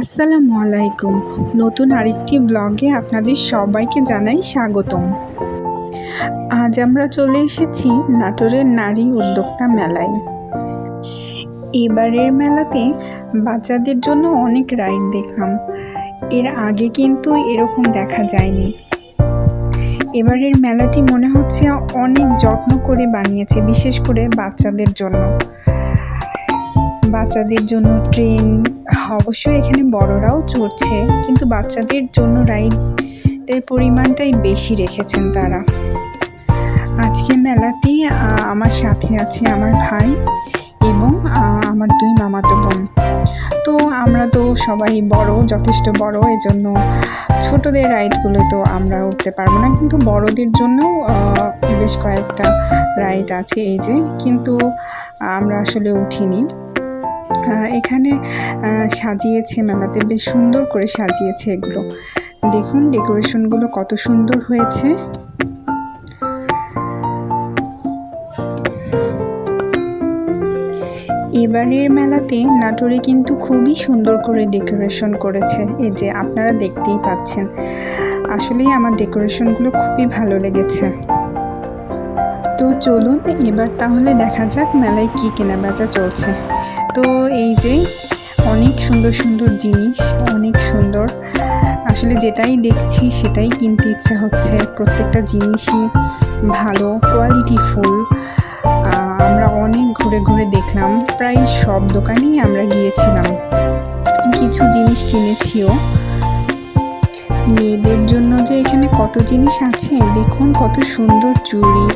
আসসালামু আলাইকুম। নতুন আরেকটি ব্লগে আপনাদের সবাইকে জানাই স্বাগতম। আজ আমরা চলে এসেছি নাটোরের নারী উদ্যোক্তা মেলায়। এবারের মেলাতে বাচ্চাদের জন্য অনেক রাইড দেখলাম। এর আগে কিন্তু এরকম দেখা যায়নি। এবারের মেলাটি মনে হচ্ছে অনেক যত্ন করে বানিয়েছে, বিশেষ করে বাচ্চাদের জন্য। বাচ্চাদের জন্য ট্রেন, অবশ্যই এখানে বড়রাও চড়ছে, কিন্তু বাচ্চাদের জন্য রাইডের পরিমাণটাই বেশি রেখেছেন তারা। আজকে মেলাতে আমার সাথে আছে আমার ভাই এবং আমার 2 মামাতো বোন। তো আমরা তো সবাই বড়, যথেষ্ট বড়, এজন্য ছোটদের রাইডগুলো তো আমরা উঠতে পারবো না, কিন্তু বড়দের জন্য বেশ কয়েকটা রাইড আছে এই যে, কিন্তু আমরা আসলে উঠিনি। এখানে সাজিয়েছে মেলাতে, বেশ সুন্দর করে সাজিয়েছে এগুলো। দেখুন ডেকোরেশনগুলো কত সুন্দর হয়েছে। এবারের মেলাতে নাটোরে কিন্তু খুবই সুন্দর করে ডেকোরেশন করেছে, এই যে আপনারা দেখতেই পাচ্ছেন। আসলেই আমার ডেকোরেশনগুলো খুবই ভালো লেগেছে। তো চলুন এবার তাহলে দেখা যাক মেলায় কী কেনাবেচা চলছে। তো এই যে অনেক সুন্দর সুন্দর জিনিস, অনেক সুন্দর, আসলে যেটাই দেখছি সেটাই কিনতে ইচ্ছে হচ্ছে। প্রত্যেকটা জিনিসই ভালো, কোয়ালিটি ফুল। আমরা অনেক ঘুরে ঘুরে দেখলাম, প্রায় সব দোকানেই আমরা গিয়েছিলাম, কিছু জিনিস কিনেছিও। মেয়েদের জন্য যে এখানে কত জিনিস আছে দেখুন, কত সুন্দর চুড়ি,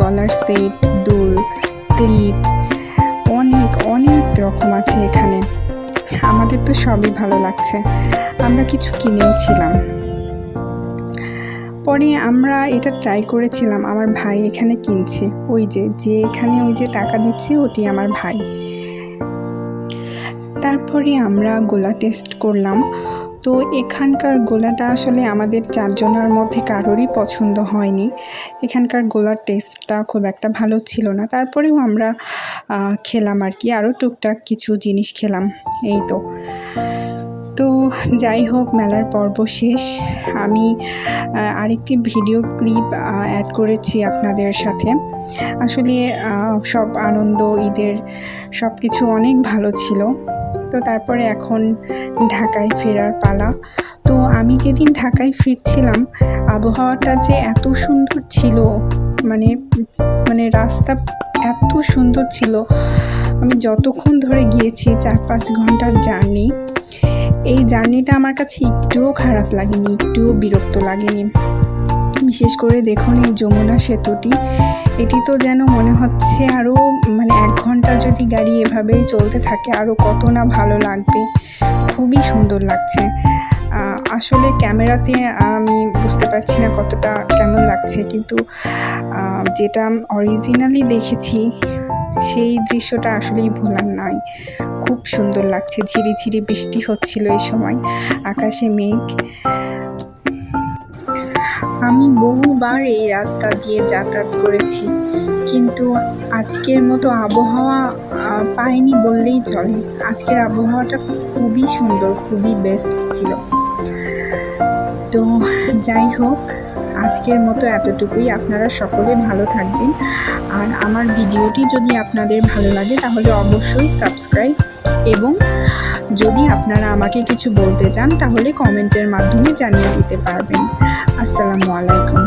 গলার সেট, দুল, ক্লিপ, অনেক অনেক রকম আছে এখানে। আমাদের তো সবই ভালো লাগছে, আমরা কিছু কিনেও ছিলাম। পরে আমরা এটা ট্রাই করেছিলাম, আমার ভাই এখানে কিনছে, ওই যে এখানে ওই যে টাকা দিচ্ছে ওটি আমার ভাই। তারপরে আমরা গোলা টেস্ট করলাম। তো এখানকার গোলাটা আসলে আমাদের 4 জনের মধ্যে কারোরই পছন্দ হয়নি। এখানকার গোলার টেস্টটা খুব একটা ভালো ছিল না। তারপরেও আমরা খেলাম আর কি, আরও টুকটাক কিছু জিনিস খেলাম, এই তো। তো যাই হোক, মেলার পর্ব শেষ। আমি আরেকটি ভিডিও ক্লিপ অ্যাড করেছি আপনাদের সাথে। আসলে সব আনন্দ, ঈদের সব কিছু অনেক ভালো ছিল। তো তারপরে এখন ঢাকায় ফেরার পালা। তো আমি যেদিন ঢাকায় ফিরছিলাম, আবহাওয়াটা যে এত সুন্দর ছিল, মানে রাস্তা এত সুন্দর ছিল। আমি যতক্ষণ ধরে গিয়েছি, 4-5 ঘন্টার জার্নি, এই জার্নিটা আমার কাছে একটুও খারাপ লাগেনি, একটুও বিরক্ত লাগেনি। বিশেষ করে দেখুন এই যমুনা সেতুটি, এটি তো যেন মনে হচ্ছে আরও 1 ঘন্টা যদি গাড়ি এভাবেই চলতে থাকে আরও কত না ভালো লাগবে। খুবই সুন্দর লাগছে। আসলে ক্যামেরাতে আমি বুঝতে পারছি না কতটা কেমন লাগছে, কিন্তু যেটা অরিজিনালি দেখেছি সেই দৃশ্যটা আসলেই ভোলার নাই। খুব সুন্দর লাগছে। ঝিরিঝিরি বৃষ্টি হচ্ছিল এই সময়, আকাশে মেঘ। আমি বহুবার এই রাস্তা দিয়ে যাতায়াত করেছি, কিন্তু আজকের মতো আবহাওয়া পাইনি বললেই চলে। আজকের আবহাওয়াটা খুবই সুন্দর, খুবই বেস্ট ছিল। তো যাই হোক, আজকের মতো এতটুকুই। আপনারা সকলে ভালো থাকবেন, আর আমার ভিডিওটি যদি আপনাদের ভালো লাগে তাহলে অবশ্যই সাবস্ক্রাইব, এবং যদি আপনারা আমাকে কিছু বলতে চান তাহলে কমেন্টের মাধ্যমে জানিয়ে দিতে পারবেন। আসসালামু আলাইকুম।